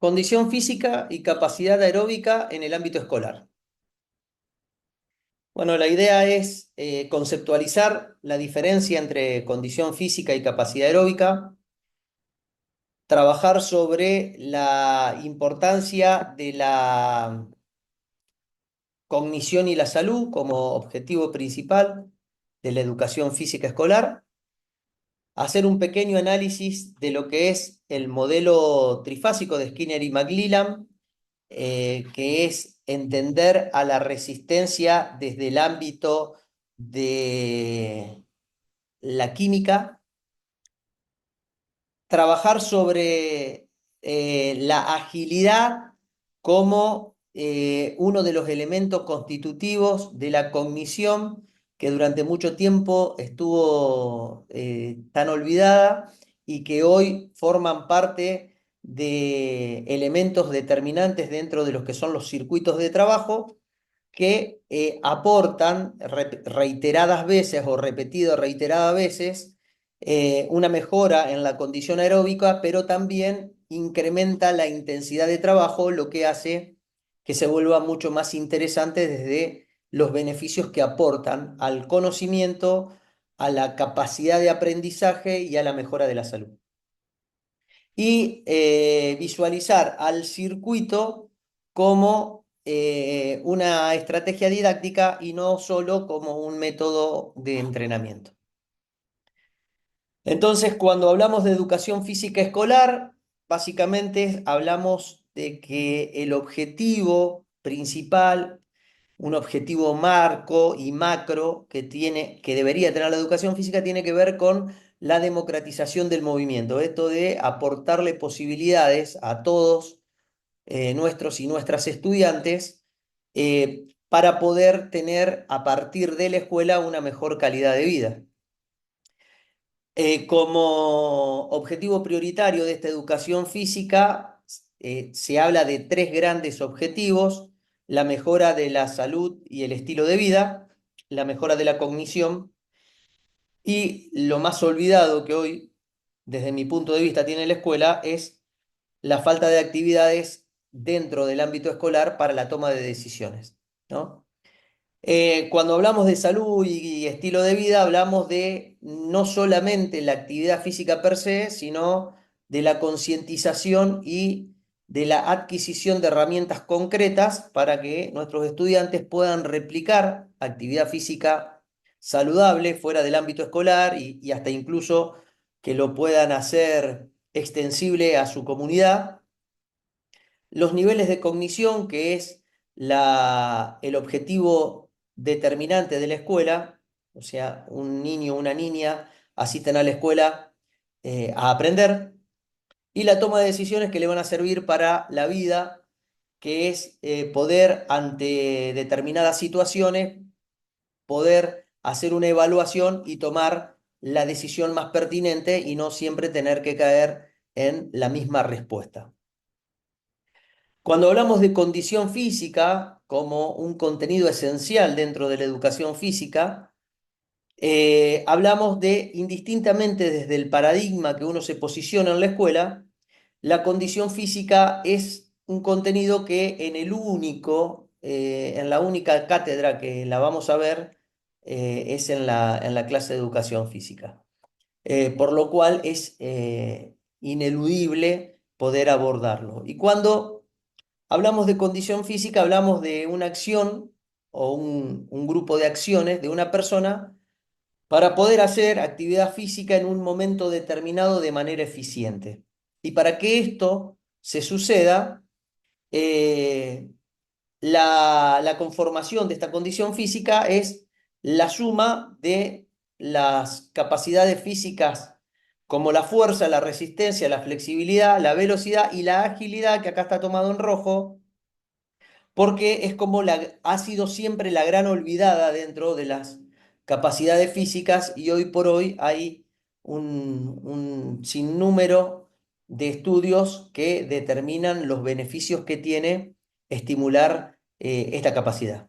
Condición física y capacidad aeróbica en el ámbito escolar. Bueno, la idea es conceptualizar la diferencia entre condición física y capacidad aeróbica, trabajar sobre la importancia de la cognición y la salud como objetivo principal de la educación física escolar, hacer un pequeño análisis de lo que es el modelo trifásico de Skinner y McClellan, que es entender a la resistencia desde el ámbito de la química, trabajar sobre la agilidad como uno de los elementos constitutivos de la cognición que durante mucho tiempo estuvo tan olvidada y que hoy forman parte de elementos determinantes dentro de los que son los circuitos de trabajo que aportan reiteradas veces o repetido reiteradas veces una mejora en la condición aeróbica, pero también incrementa la intensidad de trabajo, lo que hace que se vuelva mucho más interesante desde los beneficios que aportan al conocimiento, a la capacidad de aprendizaje y a la mejora de la salud. Y visualizar al circuito como una estrategia didáctica y no solo como un método de entrenamiento. Entonces, cuando hablamos de educación física escolar, básicamente hablamos de que el objetivo principal, un objetivo marco y macro que debería tener la educación física, tiene que ver con la democratización del movimiento. Esto de aportarle posibilidades a todos nuestros y nuestras estudiantes para poder tener a partir de la escuela una mejor calidad de vida. Como objetivo prioritario de esta educación física, se habla de tres grandes objetivos: la mejora de la salud y el estilo de vida, la mejora de la cognición y lo más olvidado que hoy, desde mi punto de vista, tiene la escuela es la falta de actividades dentro del ámbito escolar para la toma de decisiones, ¿no? Cuando hablamos de salud y estilo de vida, hablamos de no solamente la actividad física per se, sino de la concientización y de la adquisición de herramientas concretas para que nuestros estudiantes puedan replicar actividad física saludable fuera del ámbito escolar y hasta incluso que lo puedan hacer extensible a su comunidad. Los niveles de cognición, que es el objetivo determinante de la escuela, o sea, un niño o una niña asisten a la escuela a aprender, y la toma de decisiones que le van a servir para la vida, que es poder ante determinadas situaciones, poder hacer una evaluación y tomar la decisión más pertinente y no siempre tener que caer en la misma respuesta. Cuando hablamos de condición física como un contenido esencial dentro de la educación física, hablamos de, indistintamente desde el paradigma que uno se posiciona en la escuela, la condición física es un contenido que en la única cátedra que la vamos a ver, es en la clase de educación física. Por lo cual es ineludible poder abordarlo. Y cuando hablamos de condición física, hablamos de una acción o un grupo de acciones de una persona para poder hacer actividad física en un momento determinado de manera eficiente. Y para que esto se suceda, eh, la conformación de esta condición física es la suma de las capacidades físicas como la fuerza, la resistencia, la flexibilidad, la velocidad y la agilidad, que acá está tomado en rojo, porque es como ha sido siempre la gran olvidada dentro de las capacidades físicas y hoy por hoy hay un sinnúmero de estudios que determinan los beneficios que tiene estimular esta capacidad.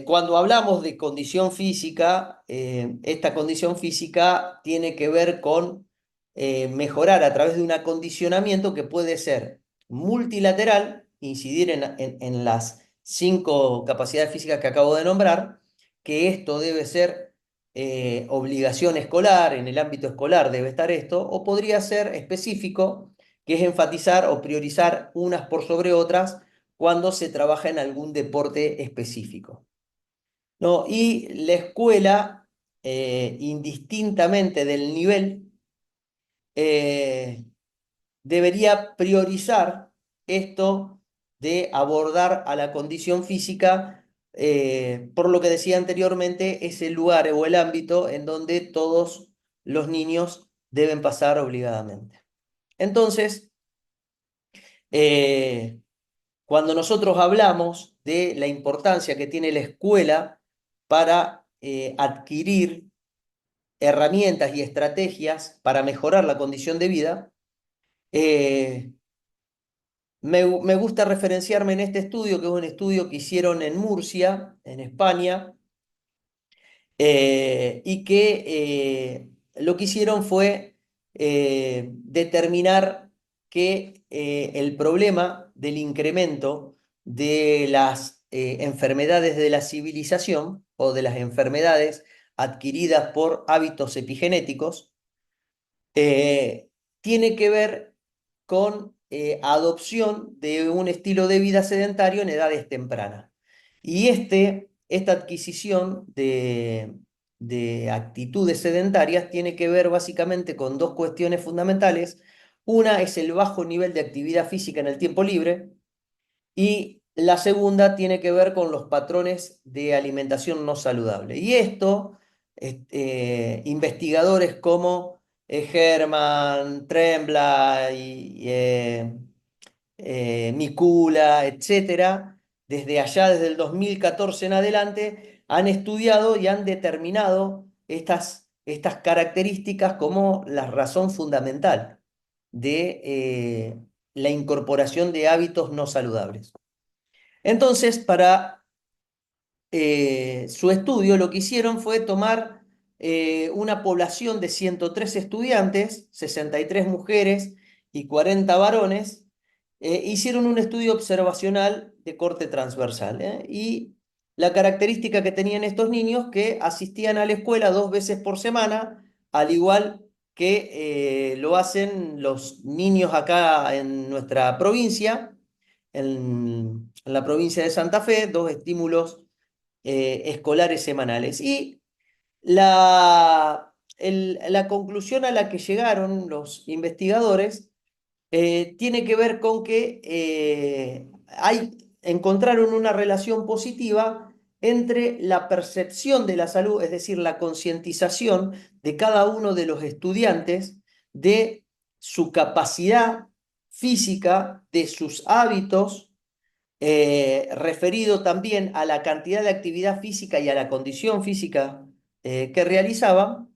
Cuando hablamos de condición física, esta condición física tiene que ver con mejorar a través de un acondicionamiento que puede ser multilateral, incidir en las 5 capacidades físicas que acabo de nombrar, que esto debe ser obligación escolar, en el ámbito escolar debe estar esto, o podría ser específico, que es enfatizar o priorizar unas por sobre otras cuando se trabaja en algún deporte específico. ¿No? Y la escuela, indistintamente del nivel, eh, debería priorizar esto de abordar a la condición física, por lo que decía anteriormente, es el lugar o el ámbito en donde todos los niños deben pasar obligadamente. Entonces, eh, cuando nosotros hablamos de la importancia que tiene la escuela para adquirir herramientas y estrategias para mejorar la condición de vida, eh, me gusta referenciarme en este estudio, que es un estudio que hicieron en Murcia, en España, y que lo que hicieron fue determinar que el problema del incremento de las enfermedades de la civilización o de las enfermedades adquiridas por hábitos epigenéticos, eh, tiene que ver con adopción de un estilo de vida sedentario en edades tempranas. Y esta adquisición de actitudes sedentarias tiene que ver básicamente con 2 cuestiones fundamentales. Una es el bajo nivel de actividad física en el tiempo libre, y la segunda tiene que ver con los patrones de alimentación no saludable. Y esto, investigadores como Herman, Trembla y Mikula, etcétera, desde allá, desde el 2014 en adelante, han estudiado y han determinado estas características como la razón fundamental de la incorporación de hábitos no saludables. Entonces, para su estudio, lo que hicieron fue tomar una población de 103 estudiantes, 63 mujeres y 40 varones. Hicieron un estudio observacional de corte transversal, y la característica que tenían estos niños que asistían a la escuela 2 veces por semana, al igual que lo hacen los niños acá en nuestra provincia, en la provincia de Santa Fe, 2 estímulos escolares semanales. Y la conclusión a la que llegaron los investigadores tiene que ver con que encontraron una relación positiva entre la percepción de la salud, es decir, la concientización de cada uno de los estudiantes de su capacidad física, de sus hábitos, referido también a la cantidad de actividad física y a la condición física que realizaban,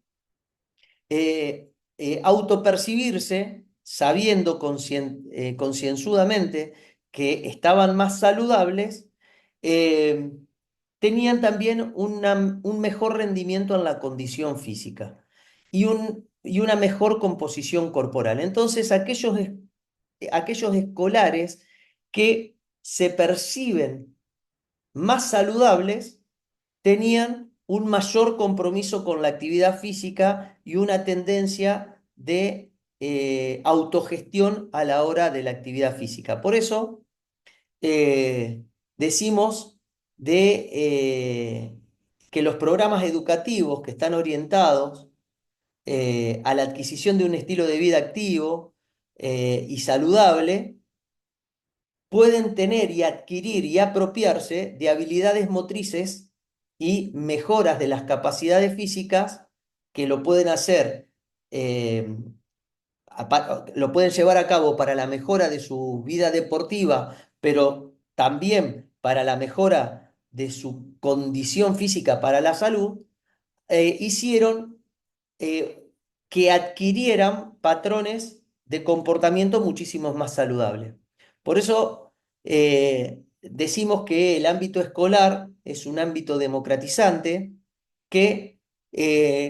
autopercibirse, sabiendo concienzudamente que estaban más saludables, eh, tenían también un mejor rendimiento en la condición física y una mejor composición corporal. Entonces, aquellos escolares que se perciben más saludables tenían un mayor compromiso con la actividad física y una tendencia de autogestión a la hora de la actividad física. Por eso decimos que los programas educativos que están orientados a la adquisición de un estilo de vida activo y saludable, pueden tener y adquirir y apropiarse de habilidades motrices y mejoras de las capacidades físicas que lo pueden hacer, eh, lo pueden llevar a cabo para la mejora de su vida deportiva, pero también para la mejora de su condición física para la salud. Hicieron eh, que adquirieran patrones de comportamiento muchísimo más saludables. Por eso decimos que el ámbito escolar es un ámbito democratizante que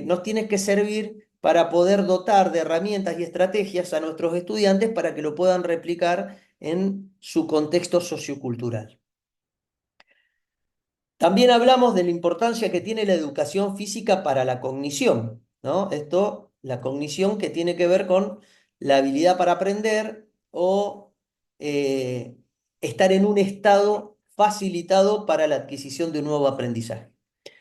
nos tiene que servir para poder dotar de herramientas y estrategias a nuestros estudiantes para que lo puedan replicar en su contexto sociocultural. También hablamos de la importancia que tiene la educación física para la cognición, ¿no? La cognición que tiene que ver con la habilidad para aprender o eh, estar en un estado facilitado para la adquisición de un nuevo aprendizaje.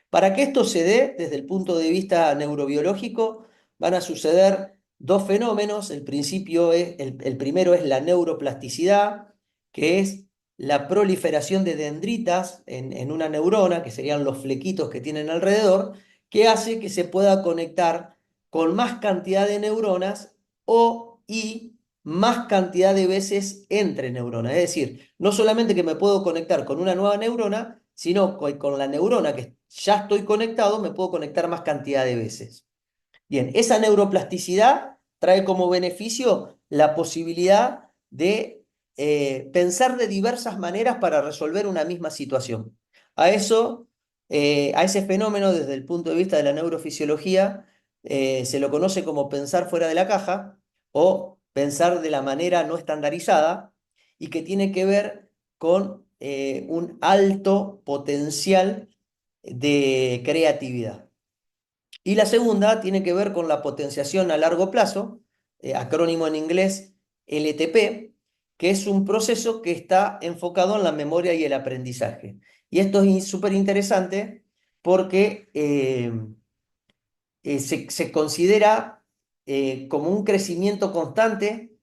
Para que esto se dé, desde el punto de vista neurobiológico, van a suceder dos fenómenos. El primero es la neuroplasticidad, que es la proliferación de dendritas en una neurona, que serían los flequitos que tienen alrededor, que hace que se pueda conectar con más cantidad de neuronas y más cantidad de veces entre neuronas. Es decir, no solamente que me puedo conectar con una nueva neurona, sino que con la neurona que ya estoy conectado, me puedo conectar más cantidad de veces. Bien, esa neuroplasticidad trae como beneficio la posibilidad de pensar de diversas maneras para resolver una misma situación. A eso, a ese fenómeno, desde el punto de vista de la neurofisiología, se lo conoce como pensar fuera de la caja o pensar de la manera no estandarizada y que tiene que ver con un alto potencial de creatividad. Y la segunda tiene que ver con la potenciación a largo plazo, acrónimo en inglés LTP, que es un proceso que está enfocado en la memoria y el aprendizaje. Y esto es súper interesante porque se considera como un crecimiento constante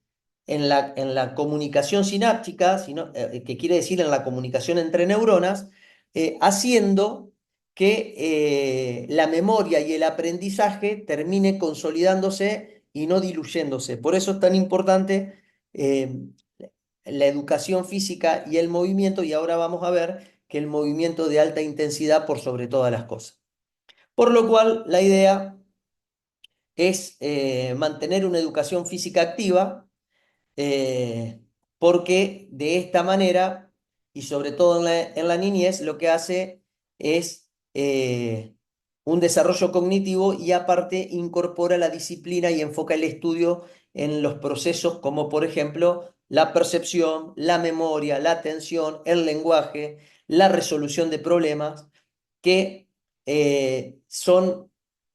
en la comunicación sináptica, que quiere decir en la comunicación entre neuronas, haciendo que la memoria y el aprendizaje termine consolidándose y no diluyéndose. Por eso es tan importante eh, la educación física y el movimiento, y ahora vamos a ver que el movimiento de alta intensidad por sobre todas las cosas. Por lo cual, la idea es mantener una educación física activa, eh, porque de esta manera, y sobre todo en la niñez, lo que hace es un desarrollo cognitivo y aparte incorpora la disciplina y enfoca el estudio en los procesos como por ejemplo la percepción, la memoria, la atención, el lenguaje, la resolución de problemas, que son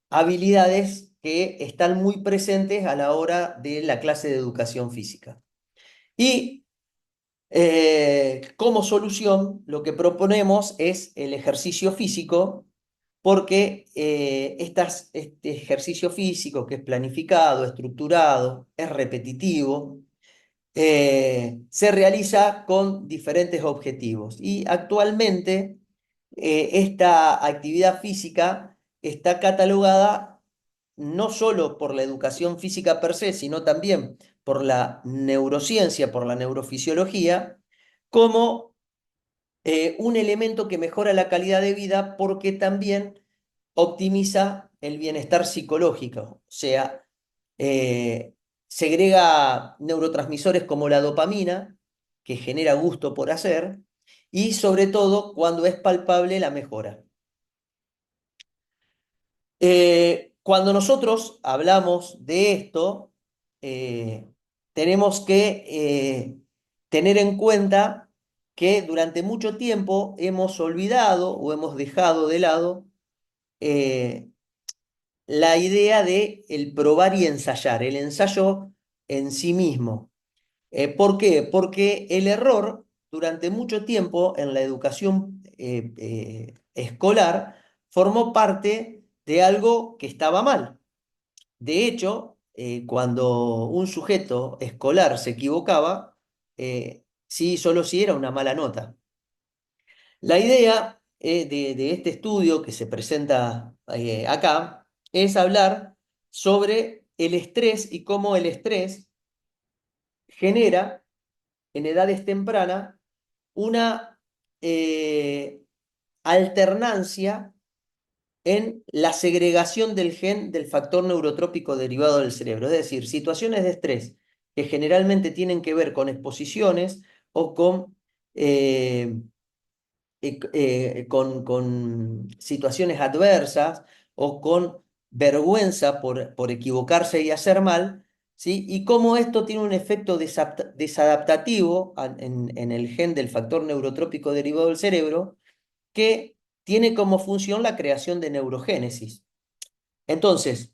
habilidades que están muy presentes a la hora de la clase de educación física. Y como solución, lo que proponemos es el ejercicio físico, porque este ejercicio físico que es planificado, estructurado, es repetitivo, se realiza con diferentes objetivos. Y actualmente esta actividad física está catalogada no solo por la educación física per se, sino también por la neurociencia, por la neurofisiología, como un elemento que mejora la calidad de vida porque también optimiza el bienestar psicológico, o sea, eh, segrega neurotransmisores como la dopamina, que genera gusto por hacer, y sobre todo cuando es palpable la mejora. Cuando nosotros hablamos de esto, eh, tenemos que tener en cuenta que durante mucho tiempo hemos olvidado o hemos dejado de lado eh, la idea de el probar y ensayar, el ensayo en sí mismo. ¿Por qué? Porque el error durante mucho tiempo en la educación escolar formó parte de algo que estaba mal. De hecho, cuando un sujeto escolar se equivocaba, sí, solo si era una mala nota. La idea de este estudio que se presenta acá es hablar sobre el estrés y cómo el estrés genera en edades tempranas una alternancia en la segregación del gen del factor neurotrópico derivado del cerebro. Es decir, situaciones de estrés que generalmente tienen que ver con exposiciones o con situaciones adversas o con vergüenza por equivocarse y hacer mal, ¿sí? Y cómo esto tiene un efecto desadaptativo en el gen del factor neurotrópico derivado del cerebro, que tiene como función la creación de neurogénesis. Entonces,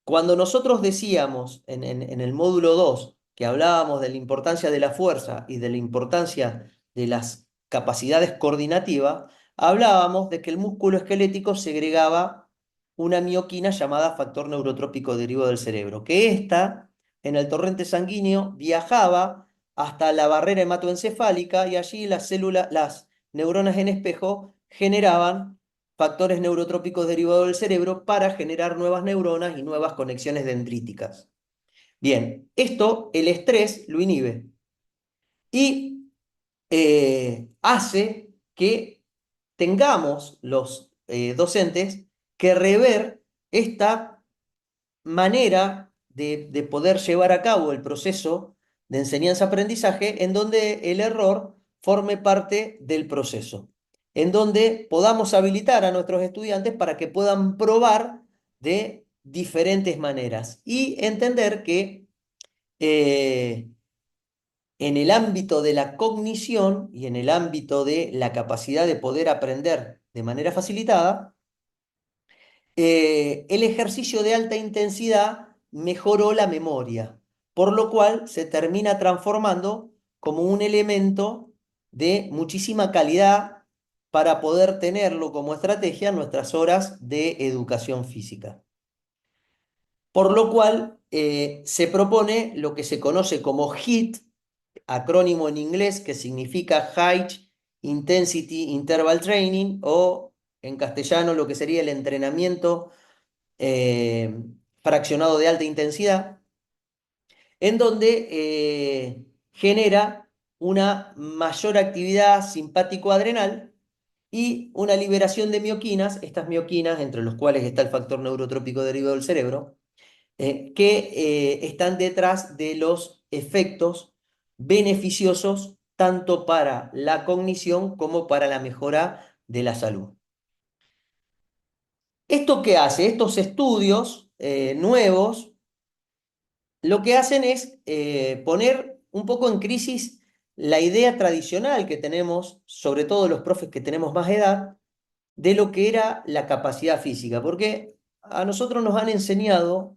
cuando nosotros decíamos en el módulo 2 que hablábamos de la importancia de la fuerza y de la importancia de las capacidades coordinativas, hablábamos de que el músculo esquelético segregaba una mioquina llamada factor neurotrópico derivado del cerebro, que ésta en el torrente sanguíneo viajaba hasta la barrera hematoencefálica y allí las neuronas en espejo generaban factores neurotrópicos derivados del cerebro para generar nuevas neuronas y nuevas conexiones dendríticas. Bien, esto el estrés lo inhibe y hace que tengamos los docentes que rever esta manera de poder llevar a cabo el proceso de enseñanza-aprendizaje en donde el error forme parte del proceso, en donde podamos habilitar a nuestros estudiantes para que puedan probar de diferentes maneras y entender que en el ámbito de la cognición y en el ámbito de la capacidad de poder aprender de manera facilitada, el ejercicio de alta intensidad mejoró la memoria, por lo cual se termina transformando como un elemento de muchísima calidad para poder tenerlo como estrategia en nuestras horas de educación física. Por lo cual se propone lo que se conoce como HIIT, acrónimo en inglés que significa High Intensity Interval Training, o en castellano lo que sería el entrenamiento eh, fraccionado de alta intensidad, en donde genera una mayor actividad simpático-adrenal y una liberación de mioquinas, estas mioquinas, entre los cuales está el factor neurotrópico derivado del cerebro, que están detrás de los efectos beneficiosos tanto para la cognición como para la mejora de la salud. ¿Esto qué hace? Estos estudios nuevos lo que hacen es poner un poco en crisis la idea tradicional que tenemos, sobre todo los profes que tenemos más edad, de lo que era la capacidad física, porque a nosotros nos han enseñado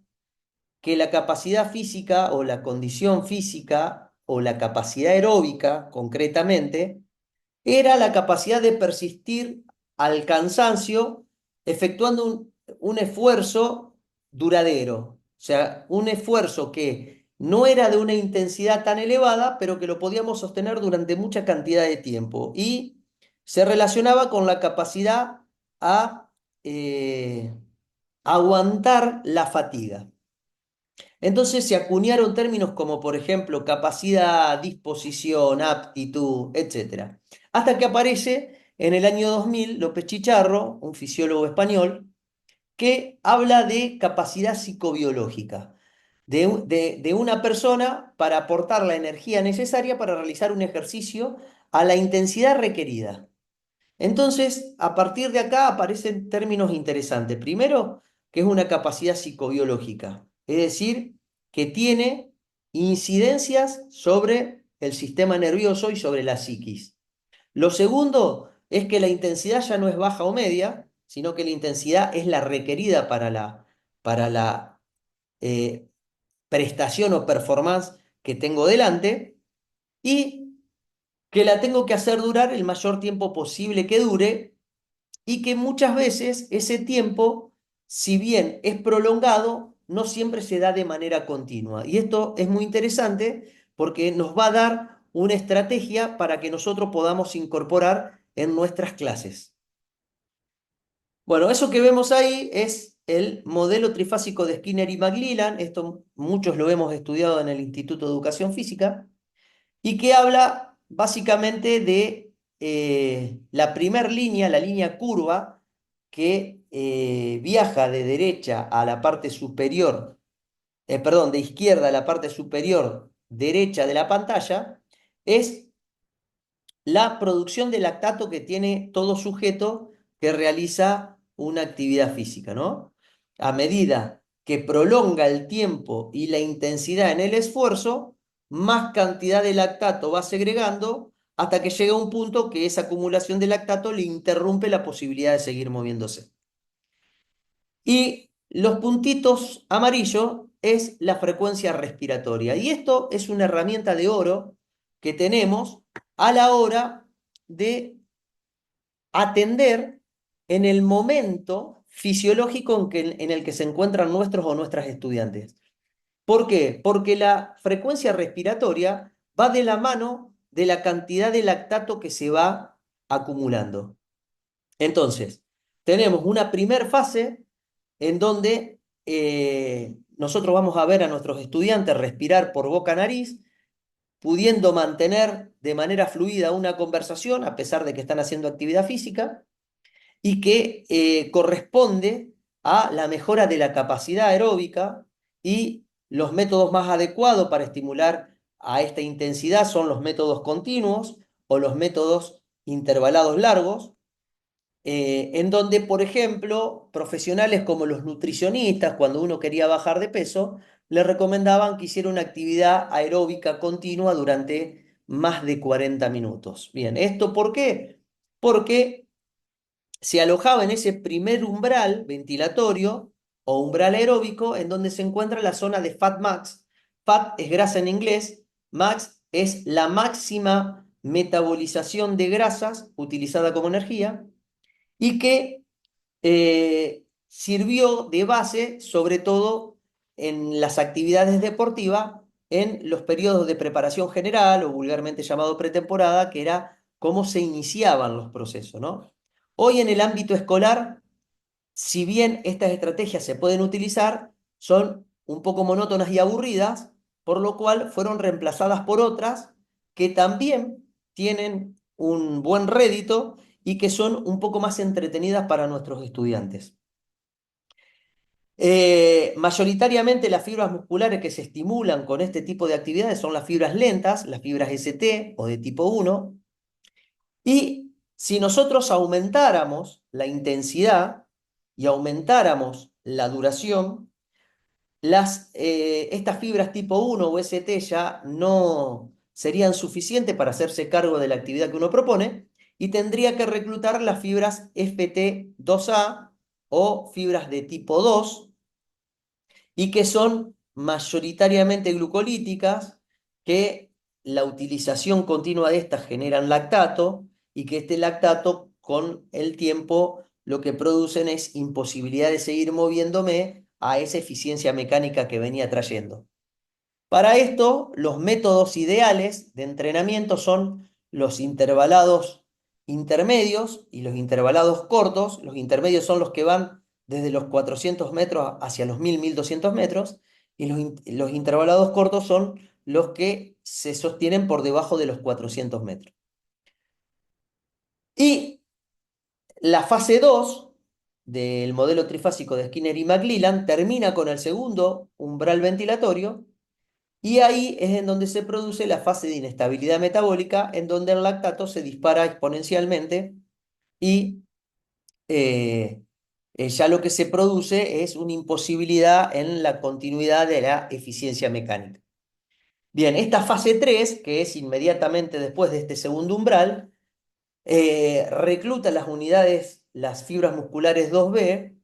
que la capacidad física o la condición física o la capacidad aeróbica, concretamente, era la capacidad de persistir al cansancio efectuando un esfuerzo duradero. O sea, un esfuerzo que no era de una intensidad tan elevada, pero que lo podíamos sostener durante mucha cantidad de tiempo. Y se relacionaba con la capacidad a aguantar la fatiga. Entonces se acuñaron términos como, por ejemplo, capacidad, disposición, aptitud, etc. Hasta que aparece en el año 2000 López Chicharro, un fisiólogo español, que habla de capacidad psicobiológica, de una persona para aportar la energía necesaria para realizar un ejercicio a la intensidad requerida. Entonces, a partir de acá aparecen términos interesantes. Primero, que es una capacidad psicobiológica, es decir, que tiene incidencias sobre el sistema nervioso y sobre la psiquis. Lo segundo es que la intensidad ya no es baja o media, sino que la intensidad es la requerida para la eh, prestación o performance que tengo delante y que la tengo que hacer durar el mayor tiempo posible que dure y que muchas veces ese tiempo, si bien es prolongado, no siempre se da de manera continua. Y esto es muy interesante porque nos va a dar una estrategia para que nosotros podamos incorporar en nuestras clases. Bueno, eso que vemos ahí es el modelo trifásico de Skinner y McLellan. Esto muchos lo hemos estudiado en el Instituto de Educación Física y que habla básicamente de la primer línea, la línea curva, que viaja de derecha a la parte superior, perdón, de izquierda a la parte superior derecha de la pantalla, es la producción de lactato que tiene todo sujeto que realiza una actividad física, ¿no? a medida que prolonga el tiempo y la intensidad en el esfuerzo, más cantidad de lactato va segregando hasta que llega un punto que esa acumulación de lactato le interrumpe la posibilidad de seguir moviéndose. Y los puntitos amarillos es la frecuencia respiratoria. Y esto es una herramienta de oro que tenemos a la hora de atender en el momento fisiológico en el que se encuentran nuestros o nuestras estudiantes. ¿Por qué? Porque la frecuencia respiratoria va de la mano de la cantidad de lactato que se va acumulando. Entonces, tenemos una primer fase en donde nosotros vamos a ver a nuestros estudiantes respirar por boca-nariz, pudiendo mantener de manera fluida una conversación a pesar de que están haciendo actividad física y que corresponde a la mejora de la capacidad aeróbica, y los métodos más adecuados para estimular a esta intensidad son los métodos continuos o los métodos intervalados largos, en donde, por ejemplo, profesionales como los nutricionistas, cuando uno quería bajar de peso, le recomendaban que hiciera una actividad aeróbica continua durante más de 40 minutos. Bien, ¿esto por qué? Porque se alojaba en ese primer umbral ventilatorio o umbral aeróbico en donde se encuentra la zona de Fat Max. Fat es grasa en inglés, Max es la máxima metabolización de grasas utilizada como energía y que sirvió de base sobre todo en las actividades deportivas en los periodos de preparación general o vulgarmente llamado pretemporada, que era cómo se iniciaban los procesos, ¿no? Hoy en el ámbito escolar, si bien estas estrategias se pueden utilizar, son un poco monótonas y aburridas, por lo cual fueron reemplazadas por otras que también tienen un buen rédito y que son un poco más entretenidas para nuestros estudiantes. Mayoritariamente las fibras musculares que se estimulan con este tipo de actividades son las fibras lentas, las fibras ST o de tipo 1, y si nosotros aumentáramos la intensidad y aumentáramos la duración, estas fibras tipo 1 o ST ya no serían suficientes para hacerse cargo de la actividad que uno propone y tendría que reclutar las fibras FT2A o fibras de tipo 2 y que son mayoritariamente glucolíticas, que la utilización continua de estas generan lactato y que este lactato con el tiempo lo que producen es imposibilidad de seguir moviéndome a esa eficiencia mecánica que venía trayendo. Para esto, los métodos ideales de entrenamiento son los intervalados intermedios y los intervalados cortos. Los intermedios son los que van desde los 400 metros hacia los 1200 metros, y los intervalados cortos son los que se sostienen por debajo de los 400 metros. Y la fase 2 del modelo trifásico de Skinner y McLelland termina con el segundo umbral ventilatorio. Y ahí es en donde se produce la fase de inestabilidad metabólica, en donde el lactato se dispara exponencialmente y ya lo que se produce es una imposibilidad en la continuidad de la eficiencia mecánica. Bien, esta fase 3, que es inmediatamente después de este segundo umbral, recluta las unidades, las fibras musculares 2B,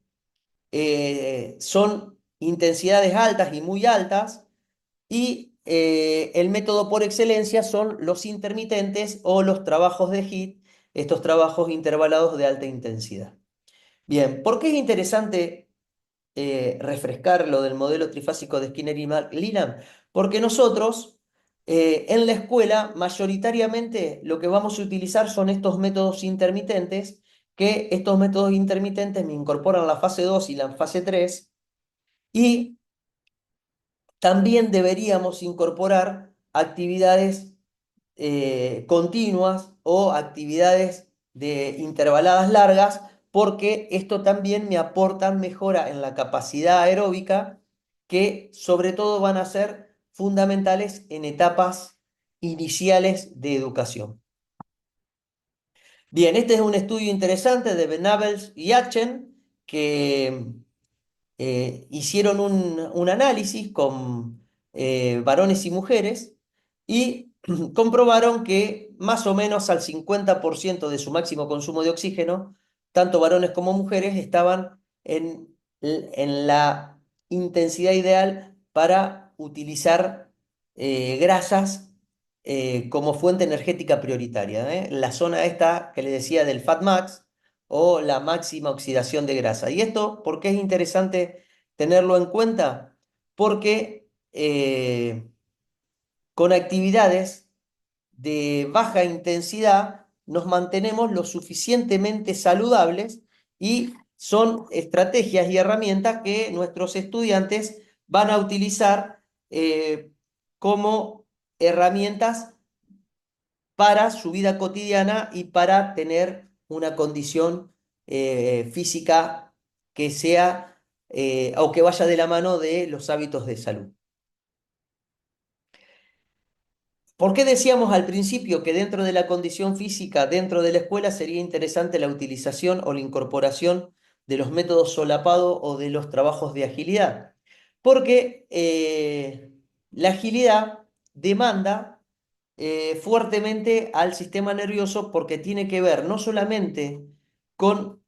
son intensidades altas y muy altas. Y el método por excelencia son los intermitentes o los trabajos de HIIT, estos trabajos intervalados de alta intensidad. Bien, ¿por qué es interesante refrescar lo del modelo trifásico de Skinner y McLelland? Porque nosotros en la escuela mayoritariamente lo que vamos a utilizar son estos métodos intermitentes, que estos métodos intermitentes me incorporan la fase 2 y la fase 3, y también deberíamos incorporar actividades continuas o actividades de intervaladas largas, porque esto también me aporta mejora en la capacidad aeróbica, que sobre todo van a ser fundamentales en etapas iniciales de educación. Bien, este es un estudio interesante de Benabels y Atchen, que hicieron un análisis con varones y mujeres y comprobaron que más o menos al 50% de su máximo consumo de oxígeno, tanto varones como mujeres estaban en la intensidad ideal para utilizar grasas como fuente energética prioritaria, ¿eh? La zona esta que le decía del Fat Max o la máxima oxidación de grasa. ¿Y esto por qué es interesante tenerlo en cuenta? Porque con actividades de baja intensidad nos mantenemos lo suficientemente saludables y son estrategias y herramientas que nuestros estudiantes van a utilizar como herramientas para su vida cotidiana y para tener una condición física que sea o que vaya de la mano de los hábitos de salud. ¿Por qué decíamos al principio que dentro de la condición física, dentro de la escuela, sería interesante la utilización o la incorporación de los métodos solapado o de los trabajos de agilidad? Porque la agilidad demanda fuertemente al sistema nervioso porque tiene que ver no solamente con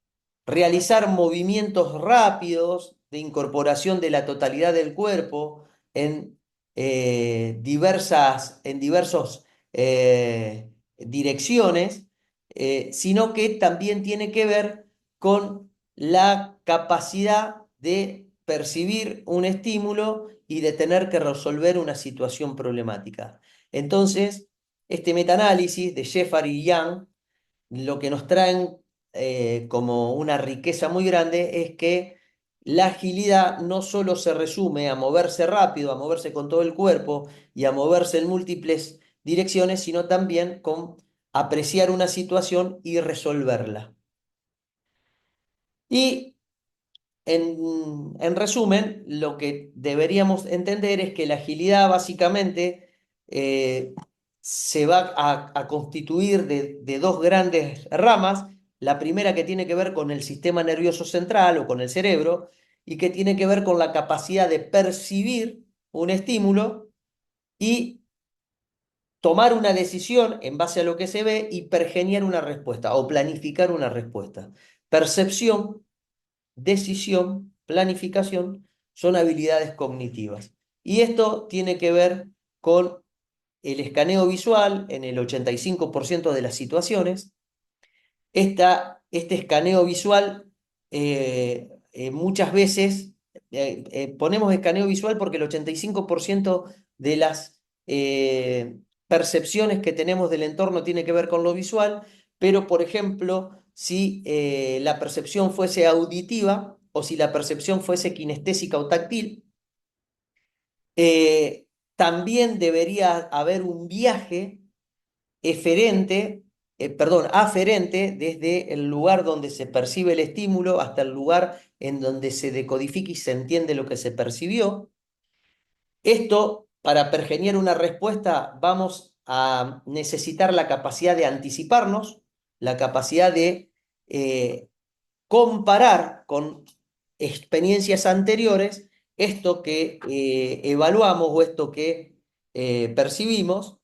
realizar movimientos rápidos de incorporación de la totalidad del cuerpo en en diversos direcciones, sino que también tiene que ver con la capacidad de percibir un estímulo y de tener que resolver una situación problemática. Entonces, este metaanálisis de Shepard y Young lo que nos traen como una riqueza muy grande es que la agilidad no solo se resume a moverse rápido, a moverse con todo el cuerpo y a moverse en múltiples direcciones, sino también con apreciar una situación y resolverla. Y en resumen, lo que deberíamos entender es que la agilidad básicamente eh, se va a constituir de dos grandes ramas. La primera que tiene que ver con el sistema nervioso central o con el cerebro y que tiene que ver con la capacidad de percibir un estímulo y tomar una decisión en base a lo que se ve y pergeniar una respuesta o planificar una respuesta. Percepción, decisión, planificación, son habilidades cognitivas. Y esto tiene que ver con el escaneo visual en el 85% de las situaciones. Este escaneo visual muchas veces, ponemos escaneo visual porque el 85% de las percepciones que tenemos del entorno tiene que ver con lo visual, pero por ejemplo, si la percepción fuese auditiva o si la percepción fuese kinestésica o táctil, eh, también debería haber un viaje aferente desde el lugar donde se percibe el estímulo hasta el lugar en donde se decodifica y se entiende lo que se percibió. Esto, para pergeñar una respuesta, vamos a necesitar la capacidad de anticiparnos, la capacidad de comparar con experiencias anteriores esto que evaluamos o esto que percibimos,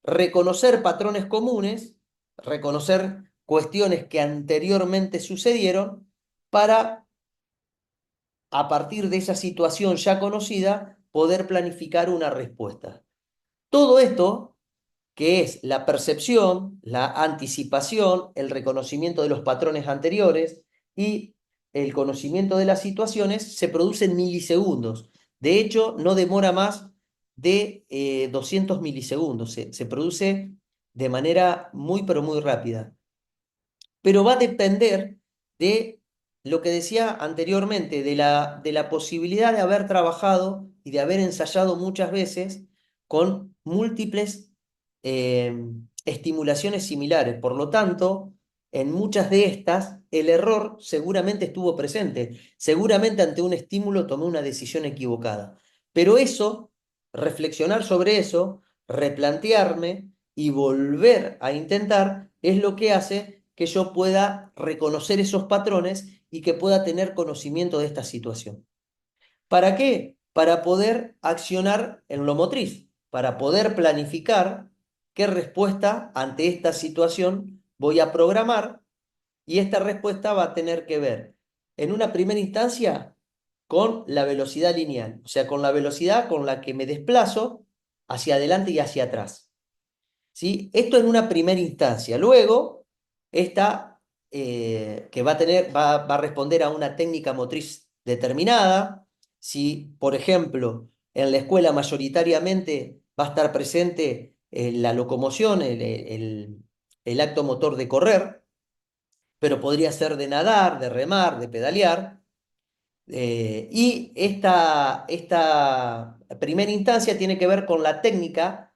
reconocer patrones comunes, reconocer cuestiones que anteriormente sucedieron para, a partir de esa situación ya conocida, poder planificar una respuesta. Todo esto, que es la percepción, la anticipación, el reconocimiento de los patrones anteriores y el conocimiento de las situaciones, se produce en milisegundos. De hecho, no demora más de 200 milisegundos. Se produce de manera muy, pero muy rápida. Pero va a depender de lo que decía anteriormente, de la posibilidad de haber trabajado y de haber ensayado muchas veces con múltiples estimulaciones similares. Por lo tanto, en muchas de estas, el error seguramente estuvo presente. Seguramente ante un estímulo tomé una decisión equivocada. Pero eso, reflexionar sobre eso, replantearme y volver a intentar, es lo que hace que yo pueda reconocer esos patrones y que pueda tener conocimiento de esta situación. ¿Para qué? Para poder accionar en lo motriz, para poder planificar qué respuesta ante esta situación voy a programar, y esta respuesta va a tener que ver, en una primera instancia, con la velocidad lineal, o sea, con la velocidad con la que me desplazo hacia adelante y hacia atrás. ¿Sí? Esto en una primera instancia. Luego, esta que va a tener, va a responder a una técnica motriz determinada. Si, por ejemplo, en la escuela mayoritariamente va a estar presente la locomoción, el acto motor de correr, pero podría ser de nadar, de remar, de pedalear. Y esta primera instancia tiene que ver con la técnica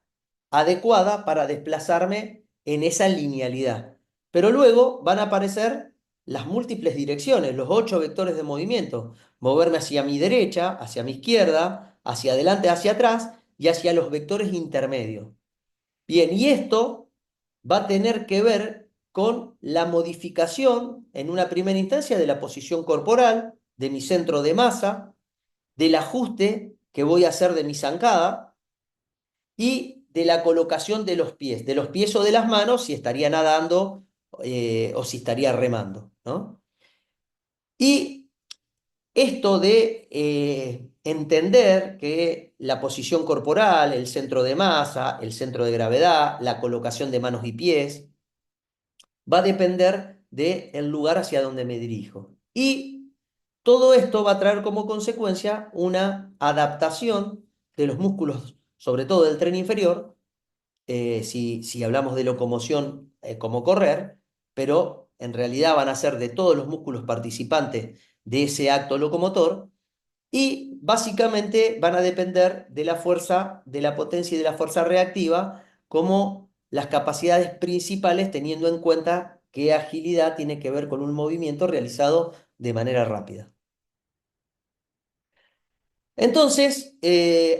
adecuada para desplazarme en esa linealidad. Pero luego van a aparecer las múltiples direcciones, los 8 vectores de movimiento. Moverme hacia mi derecha, hacia mi izquierda, hacia adelante, hacia atrás y hacia los vectores intermedios. Bien, y esto va a tener que ver con la modificación en una primera instancia de la posición corporal, de mi centro de masa, del ajuste que voy a hacer de mi zancada y de la colocación de los pies o de las manos, si estaría nadando o si estaría remando, ¿no? Y esto de entender que la posición corporal, el centro de masa, el centro de gravedad, la colocación de manos y pies, va a depender del lugar hacia donde me dirijo. Y todo esto va a traer como consecuencia una adaptación de los músculos, sobre todo del tren inferior, si hablamos de locomoción como correr, pero en realidad van a ser de todos los músculos participantes de ese acto locomotor, y básicamente van a depender de la fuerza, de la potencia y de la fuerza reactiva como las capacidades principales, teniendo en cuenta que agilidad tiene que ver con un movimiento realizado de manera rápida. Entonces,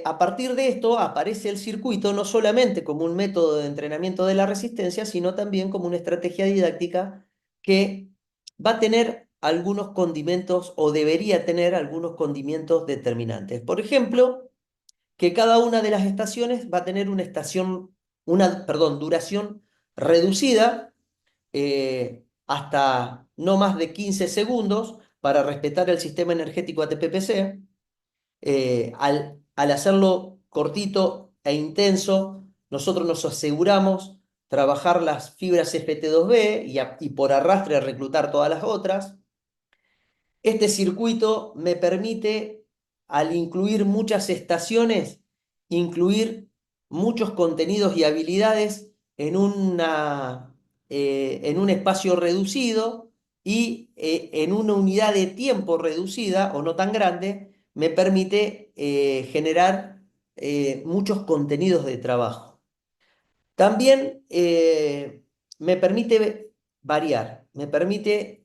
a partir de esto aparece el circuito no solamente como un método de entrenamiento de la resistencia, sino también como una estrategia didáctica que va a tener algunos condimentos o debería tener algunos condimentos determinantes. Por ejemplo, que cada una de las estaciones va a tener duración reducida, hasta no más de 15 segundos para respetar el sistema energético ATP-PC. Al hacerlo cortito e intenso, nosotros nos aseguramos trabajar las fibras FT2B y por arrastre reclutar todas las otras. Este circuito me permite, al incluir muchas estaciones, incluir muchos contenidos y habilidades en un espacio reducido y en una unidad de tiempo reducida o no tan grande, me permite generar muchos contenidos de trabajo. También me permite variar, me permite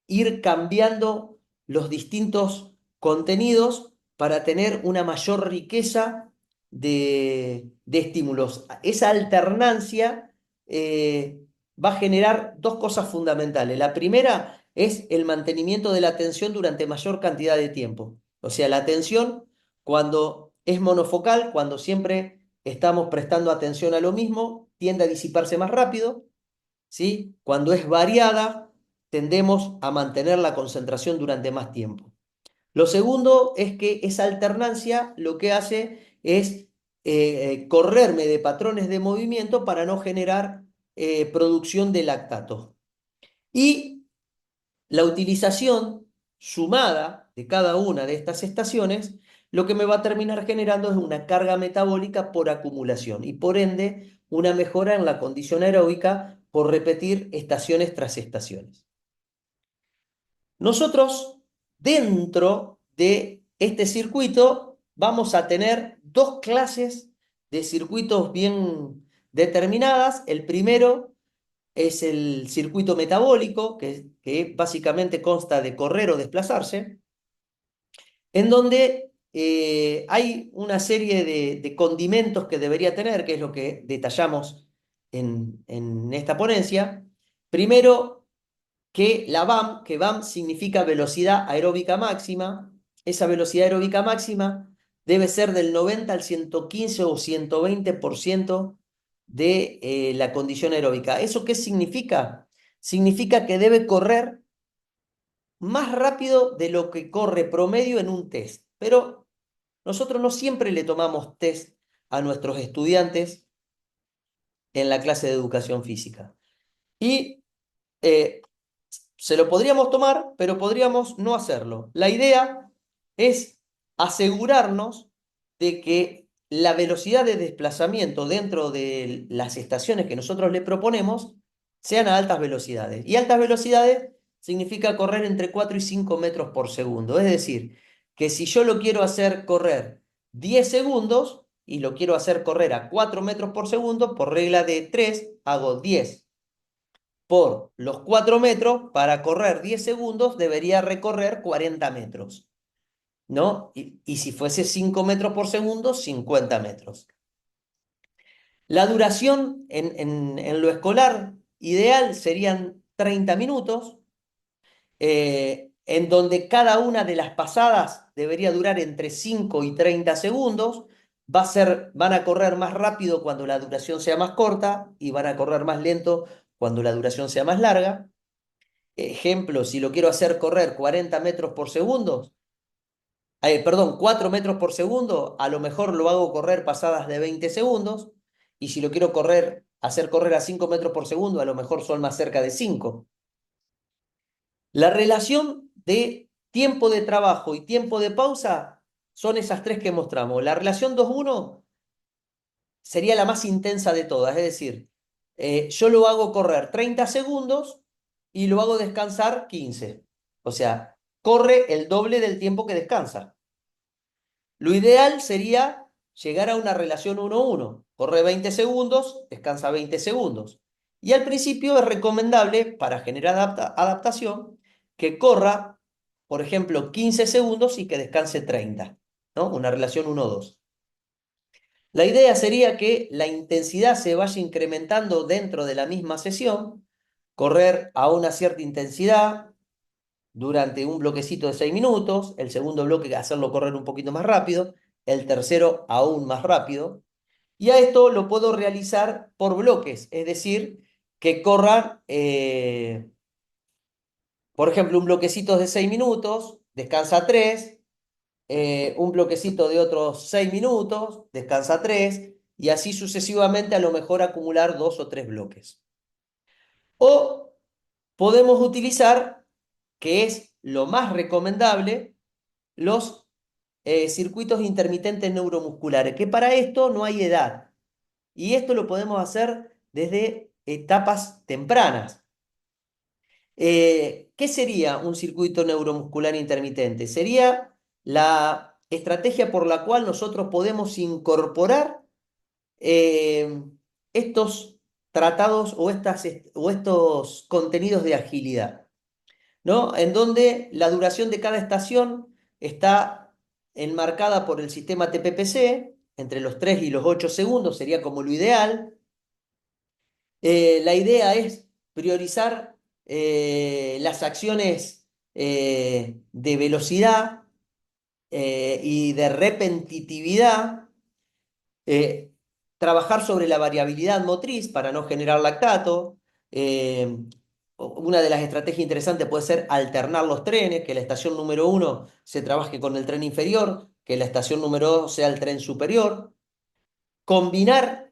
ir cambiando los distintos contenidos para tener una mayor riqueza de estímulos. Esa alternancia va a generar dos cosas fundamentales. La primera es el mantenimiento de la atención durante mayor cantidad de tiempo. O sea, la atención cuando es monofocal, cuando siempre estamos prestando atención a lo mismo, tiende a disiparse más rápido, ¿sí? Cuando es variada, tendemos a mantener la concentración durante más tiempo. Lo segundo es que esa alternancia lo que hace es correrme de patrones de movimiento para no generar producción de lactato. Y la utilización sumada de cada una de estas estaciones, lo que me va a terminar generando es una carga metabólica por acumulación y por ende una mejora en la condición aeróbica por repetir estaciones tras estaciones. Nosotros, dentro de este circuito, vamos a tener dos clases de circuitos bien determinadas. El primero es el circuito metabólico, que básicamente consta de correr o desplazarse, en donde hay una serie de condimentos que debería tener, que es lo que detallamos en esta ponencia. Primero, que la VAM, que VAM significa velocidad aeróbica máxima, esa velocidad aeróbica máxima debe ser del 90 al 115 o 120% de la condición aeróbica. ¿Eso qué significa? Significa que debe correr más rápido de lo que corre promedio en un test. Pero nosotros no siempre le tomamos test a nuestros estudiantes en la clase de educación física. Y eh, se lo podríamos tomar, pero podríamos no hacerlo. La idea es asegurarnos de que la velocidad de desplazamiento dentro de las estaciones que nosotros le proponemos sean a altas velocidades. Y altas velocidades significa correr entre 4 y 5 metros por segundo. Es decir, que si yo lo quiero hacer correr 10 segundos y lo quiero hacer correr a 4 metros por segundo, por regla de 3 hago 10 por los 4 metros. Para correr 10 segundos debería recorrer 40 metros, ¿no? Y si fuese 5 metros por segundo, 50 metros. La duración en lo escolar ideal serían 30 minutos, en donde cada una de las pasadas debería durar entre 5 y 30 segundos. Van a correr más rápido cuando la duración sea más corta y van a correr más lento cuando la duración sea más larga. Ejemplo, si lo quiero hacer correr 40 metros por segundo, perdón, 4 metros por segundo, a lo mejor lo hago correr pasadas de 20 segundos. Y si lo quiero hacer correr a 5 metros por segundo, a lo mejor son más cerca de 5. La relación de tiempo de trabajo y tiempo de pausa son esas tres que mostramos. La relación 2:1 sería la más intensa de todas, es decir, yo lo hago correr 30 segundos y lo hago descansar 15. O sea, corre el doble del tiempo que descansa. Lo ideal sería llegar a una relación 1:1. Corre 20 segundos, descansa 20 segundos. Y al principio es recomendable, para generar adaptación, que corra, por ejemplo, 15 segundos y que descanse 30, ¿no? Una relación 1:2. La idea sería que la intensidad se vaya incrementando dentro de la misma sesión, correr a una cierta intensidad durante un bloquecito de 6 minutos, el segundo bloque hacerlo correr un poquito más rápido, el tercero aún más rápido, y a esto lo puedo realizar por bloques, es decir, que corran, por ejemplo, un bloquecito de 6 minutos, descansa 3, un bloquecito de otros 6 minutos, descansa 3, y así sucesivamente, a lo mejor acumular 2 o 3 bloques. O podemos utilizar, que es lo más recomendable, los circuitos intermitentes neuromusculares, que para esto no hay edad. Y esto lo podemos hacer desde etapas tempranas. ¿Qué sería un circuito neuromuscular intermitente? Sería la estrategia por la cual nosotros podemos incorporar eh, estos tratados o estos contenidos de agilidad, ¿no? En donde la duración de cada estación está enmarcada por el sistema TPPC, entre los 3 y los 8 segundos sería como lo ideal. La idea es priorizar las acciones de velocidad y de repetitividad, eh, trabajar sobre la variabilidad motriz para no generar lactato. eh, una de las estrategias interesantes puede ser alternar los trenes, que la estación número 1 se trabaje con el tren inferior, que la estación número 2 sea el tren superior. Combinar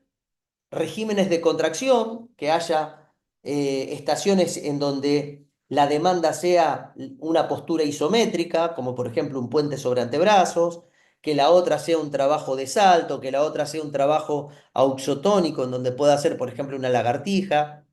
regímenes de contracción, que haya estaciones en donde la demanda sea una postura isométrica, como por ejemplo un puente sobre antebrazos, que la otra sea un trabajo de salto, que la otra sea un trabajo auxotónico, en donde pueda hacer, por ejemplo, una lagartija.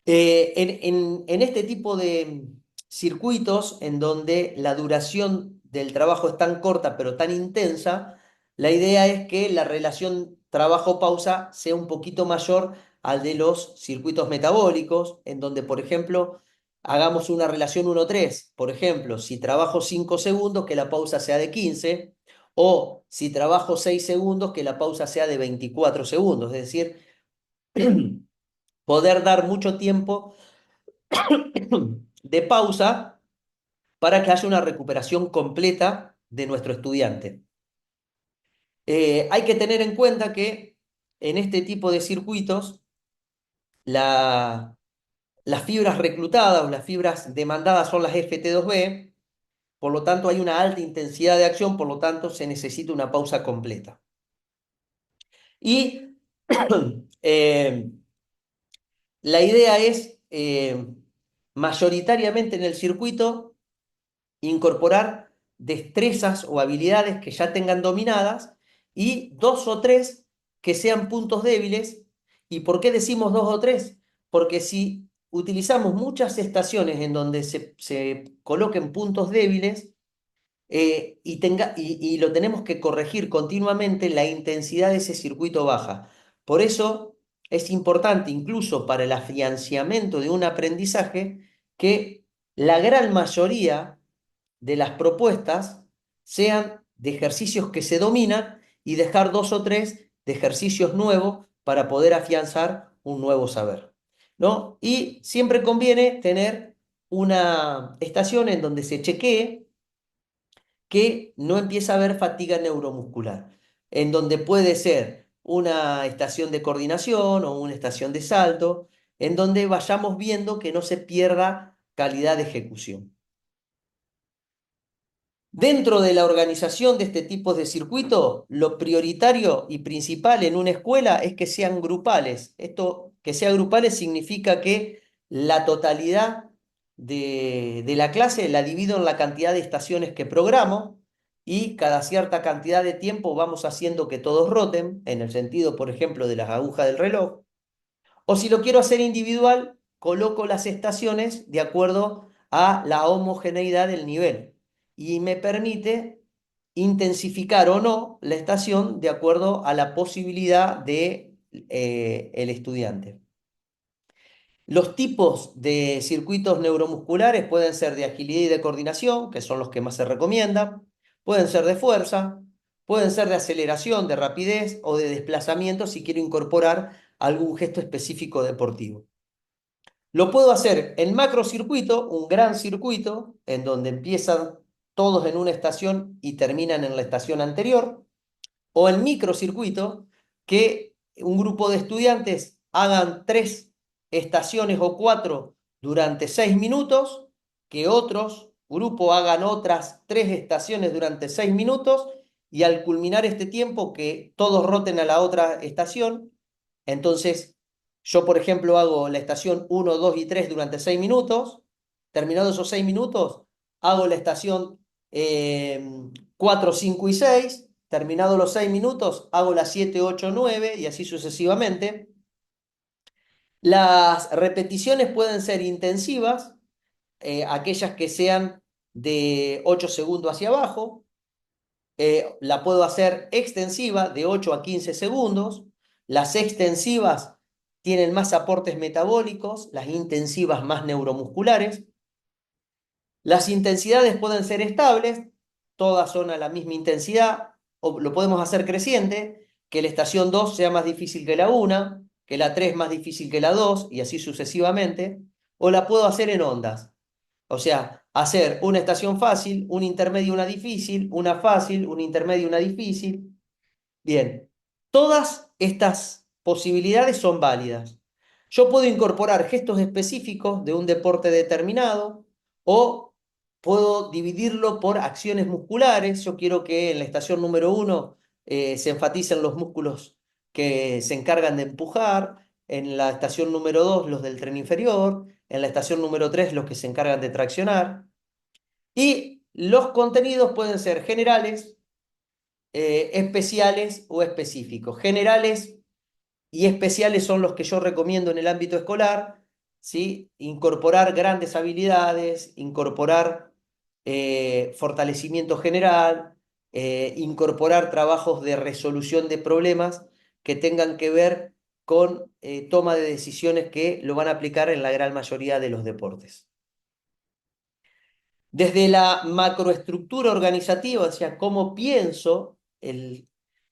En este tipo de circuitos en donde la duración del trabajo es tan corta pero tan intensa, la idea es que la relación trabajo-pausa sea un poquito mayor al de los circuitos metabólicos, en donde, por ejemplo, hagamos una relación 1:3. Por ejemplo, si trabajo 5 segundos, que la pausa sea de 15, o si trabajo 6 segundos, que la pausa sea de 24 segundos. Es decir, poder dar mucho tiempo de pausa para que haya una recuperación completa de nuestro estudiante. Hay que tener en cuenta que en este tipo de circuitos, las fibras reclutadas o las fibras demandadas son las FT2B, por lo tanto hay una alta intensidad de acción, por lo tanto se necesita una pausa completa. Y eh, la idea es mayoritariamente en el circuito incorporar destrezas o habilidades que ya tengan dominadas y dos o tres que sean puntos débiles. ¿Y por qué decimos dos o tres? Porque si utilizamos muchas estaciones en donde se coloquen puntos débiles, y lo tenemos que corregir continuamente, la intensidad de ese circuito baja. Por eso es importante, incluso para el afianzamiento de un aprendizaje, que la gran mayoría de las propuestas sean de ejercicios que se dominan y dejar dos o tres de ejercicios nuevos para poder afianzar un nuevo saber, ¿no? Y siempre conviene tener una estación en donde se chequee que no empieza a haber fatiga neuromuscular, en donde puede ser una estación de coordinación o una estación de salto, en donde vayamos viendo que no se pierda calidad de ejecución. Dentro de la organización de este tipo de circuito, lo prioritario y principal en una escuela es que sean grupales. Esto, que sean grupales, significa que la totalidad de la clase la divido en la cantidad de estaciones que programo y cada cierta cantidad de tiempo vamos haciendo que todos roten, en el sentido, por ejemplo, de las agujas del reloj. O si lo quiero hacer individual, coloco las estaciones de acuerdo a la homogeneidad del nivel y me permite intensificar o no la estación de acuerdo a la posibilidad de el estudiante. Los tipos de circuitos neuromusculares pueden ser de agilidad y de coordinación, que son los que más se recomiendan, pueden ser de fuerza, pueden ser de aceleración, de rapidez o de desplazamiento si quiero incorporar algún gesto específico deportivo. Lo puedo hacer en macrocircuito, un gran circuito, en donde empiezan todos en una estación y terminan en la estación anterior, o en microcircuito, que un grupo de estudiantes hagan 3 estaciones o 4 durante 6 minutos, que otros grupos hagan otras 3 estaciones durante 6 minutos, y al culminar este tiempo que todos roten a la otra estación. Entonces, yo, por ejemplo, hago la estación 1, 2 y 3 durante 6 minutos. Terminados esos 6 minutos, hago la estación 4, 5 y 6. Terminados los 6 minutos, hago las 7, 8, 9 y así sucesivamente. Las repeticiones pueden ser intensivas, aquellas que sean de 8 segundos hacia abajo. La puedo hacer extensiva de 8 a 15 segundos. Las extensivas tienen más aportes metabólicos, las intensivas más neuromusculares. Las intensidades pueden ser estables, todas son a la misma intensidad, o lo podemos hacer creciente, que la estación 2 sea más difícil que la 1, que la 3 más difícil que la 2, y así sucesivamente. O la puedo hacer en ondas. O sea, hacer una estación fácil, un intermedio, una difícil, una fácil, un intermedio, una difícil. Bien, todas estas posibilidades son válidas. Yo puedo incorporar gestos específicos de un deporte determinado o puedo dividirlo por acciones musculares. Yo quiero que en la estación número 1 se enfaticen los músculos que se encargan de empujar, en la estación número 2 los del tren inferior, en la estación número 3 los que se encargan de traccionar. Y los contenidos pueden ser generales, especiales o específicos. Generales y especiales son los que yo recomiendo en el ámbito escolar, ¿sí? Incorporar grandes habilidades, incorporar fortalecimiento general, incorporar trabajos de resolución de problemas que tengan que ver con toma de decisiones que lo van a aplicar en la gran mayoría de los deportes. Desde la macroestructura organizativa, o sea, cómo pienso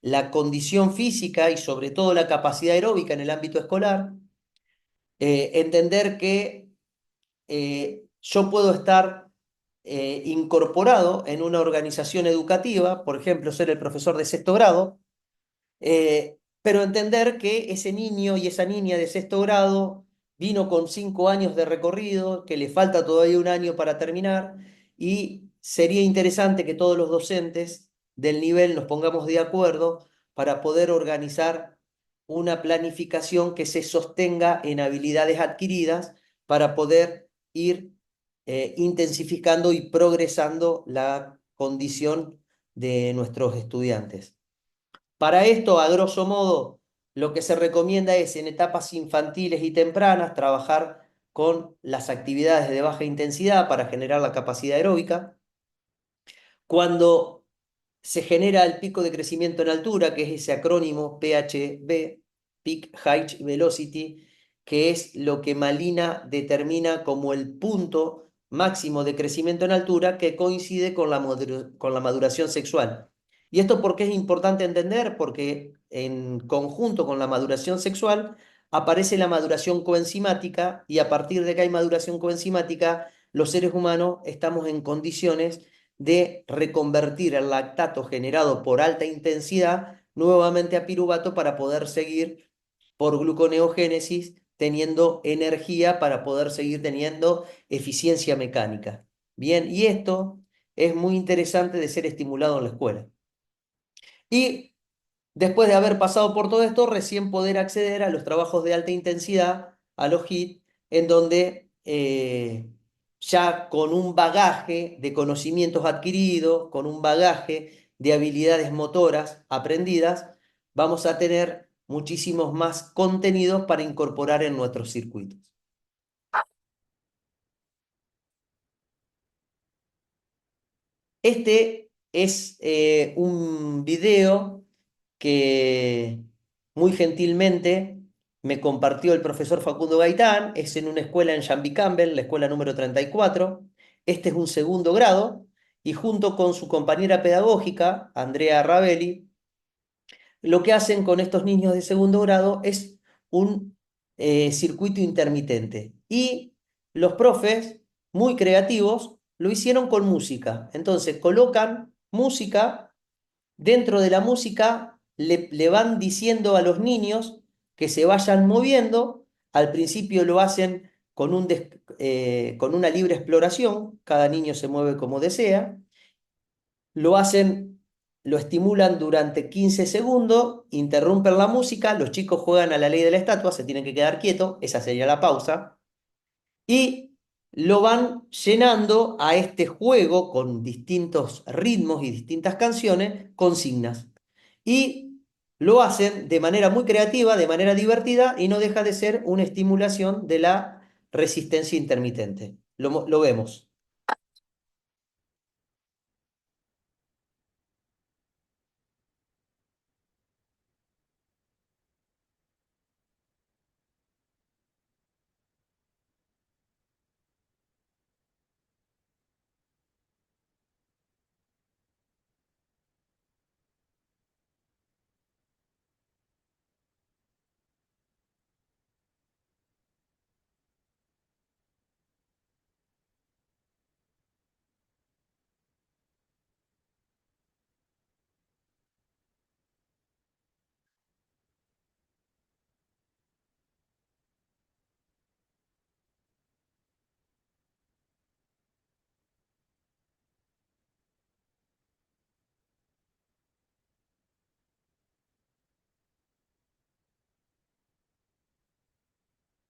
la condición física y sobre todo la capacidad aeróbica en el ámbito escolar, entender que yo puedo estar incorporado en una organización educativa, por ejemplo, ser el profesor de sexto grado, pero entender que ese niño y esa niña de sexto grado vino con 5 años de recorrido, que le falta todavía un año para terminar, y sería interesante que todos los docentes del nivel nos pongamos de acuerdo para poder organizar una planificación que se sostenga en habilidades adquiridas para poder ir intensificando y progresando la condición de nuestros estudiantes. Para esto, a grosso modo, lo que se recomienda es en etapas infantiles y tempranas trabajar con las actividades de baja intensidad para generar la capacidad aeróbica. Cuando se genera el pico de crecimiento en altura, que es ese acrónimo PHV, Peak Height Velocity, que es lo que Malina determina como el punto máximo de crecimiento en altura que coincide con la maduración sexual. ¿Y esto por qué es importante entender? Porque en conjunto con la maduración sexual aparece la maduración coenzimática y a partir de que hay maduración coenzimática, los seres humanos estamos en condiciones de reconvertir el lactato generado por alta intensidad nuevamente a piruvato para poder seguir por gluconeogénesis teniendo energía para poder seguir teniendo eficiencia mecánica. Bien, y esto es muy interesante de ser estimulado en la escuela. Y después de haber pasado por todo esto, recién poder acceder a los trabajos de alta intensidad, a los HIIT, en donde ya con un bagaje de conocimientos adquiridos, con un bagaje de habilidades motoras aprendidas, vamos a tener muchísimos más contenidos para incorporar en nuestros circuitos. Este es un video que muy gentilmente me compartió el profesor Facundo Gaitán. Es en una escuela en Shanby Campbell, la escuela número 34. Este es un segundo grado y junto con su compañera pedagógica, Andrea Ravelli, lo que hacen con estos niños de segundo grado es un circuito intermitente. Y los profes, muy creativos, lo hicieron con música. Entonces colocan música, dentro de la música le van diciendo a los niños que se vayan moviendo. Al principio lo hacen con una libre exploración, cada niño se mueve como desea, lo hacen, lo estimulan durante 15 segundos, interrumpen la música, los chicos juegan a la ley de la estatua, se tienen que quedar quietos, esa sería la pausa, y lo van llenando a este juego con distintos ritmos y distintas canciones, consignas. Y lo hacen de manera muy creativa, de manera divertida, y no deja de ser una estimulación de la resistencia intermitente. Lo vemos.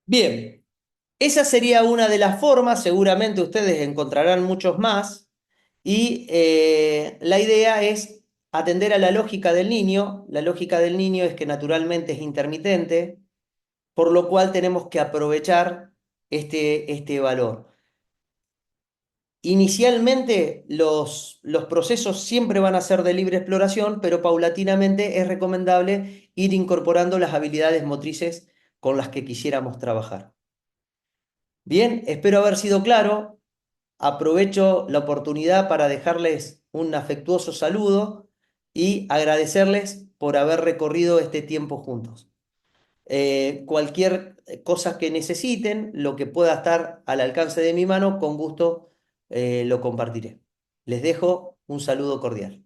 Bien, esa sería una de las formas, seguramente ustedes encontrarán muchos más, y la idea es atender a la lógica del niño. La lógica del niño es que naturalmente es intermitente, por lo cual tenemos que aprovechar este valor. Inicialmente los procesos siempre van a ser de libre exploración, pero paulatinamente es recomendable ir incorporando las habilidades motrices con las que quisiéramos trabajar. Bien, espero haber sido claro. Aprovecho la oportunidad para dejarles un afectuoso saludo y agradecerles por haber recorrido este tiempo juntos. Cualquier cosa que necesiten, lo que pueda estar al alcance de mi mano, con gusto lo compartiré. Les dejo un saludo cordial.